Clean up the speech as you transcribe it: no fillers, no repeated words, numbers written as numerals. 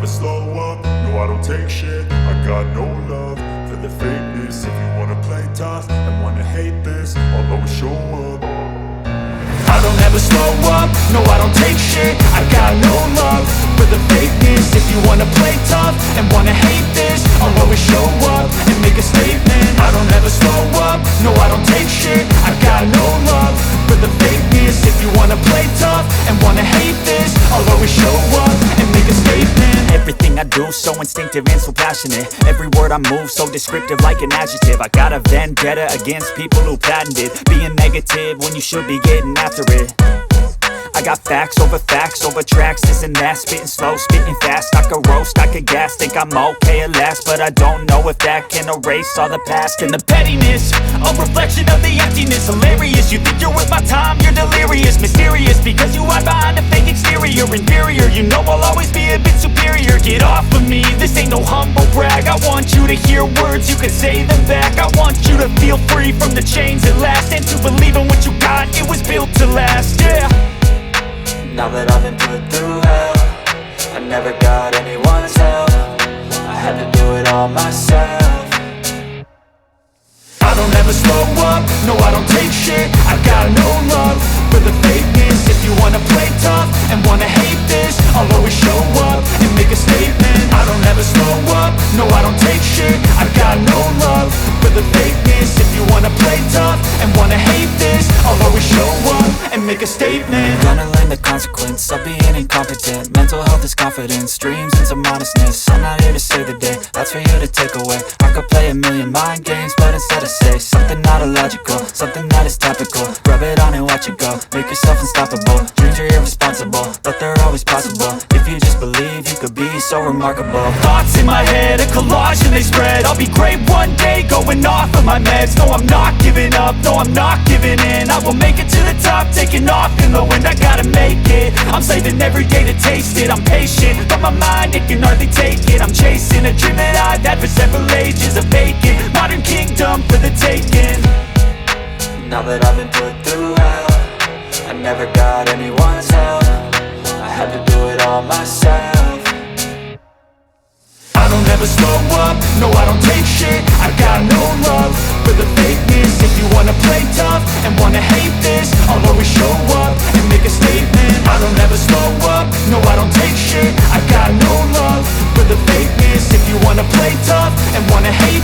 slow up, no I don't take shit. I got no love for the fakeness. If you wanna play tough and wanna hate this, I'll always show up. I don't ever slow up, no I don't take shit. I got no love for the fakeness. If you wanna play tough and wanna hate this, I'll always show up and make a statement. I don't ever slow up, no I don't take shit. I got no love for the fakeness. If you wanna play tough and wanna hate this, I'll always show up and make a statement. Everything I do so instinctive and so passionate. Every word I move so descriptive like an adjective. I got a vendetta against people who patented being negative when you should be getting after it. I got facts over tracks, this and that. Spitting slow, spitting fast, I could roast, I could gas. Think I'm okay at last, but I don't know if that can erase all the past. And the pettiness, a reflection of the emptiness. Hilarious, you think you're worth my time, you're delirious. Mysterious, because you hide behind a fake exterior. Inferior, you know I'll always be a bit superior. Get off of me, this ain't no humble brag. I want you to hear words, you can say them back. I want you to feel free from the chains at last, and to believe in what you got, it was built to last, yeah. Now that I've been put through hell, I never got anyone's help. I had to do it all myself. I don't ever slow up, no I don't take shit. I got no love for the fakeness. If you wanna play tough and wanna hate this, I'll always show up and make a statement. I don't ever slow up, no I don't take shit. I got no love for the fakeness. If you wanna play tough and wanna hate this, I'll always show up and make a statement. Gonna learn the consequence of being incompetent. Mental health is confidence, dreams and some honestness. I'm not here to save the day, that's for you to take away. I could play a million mind games, but instead I say something not illogical, something that is topical. Rub it on and watch it go, make yourself unstoppable. Dreams are irresponsible, but they're always possible. If you just believe, you could be so remarkable. Thoughts in my head, a collage and they spread. I'll be great one day, going off of my meds. No, I'm not giving up, no, I'm not giving in. I will make it to the top, taking off in the wind. I gotta make it, I'm saving every day to taste it. I'm patient, but my mind, it can hardly take it. I'm chasing a dream that I've had for several ages. A vacant, modern kingdom for the taking. Now that I've been put through hell, I never got anyone's help. I had to do it all myself. I don't ever slow up, no I don't take shit. I got no love for the fakeness. If you wanna play tough and wanna hate this, I'll always show up and make a statement. I don't ever slow up, no I don't take shit. I got no love for the fakeness. If you wanna play tough and wanna hate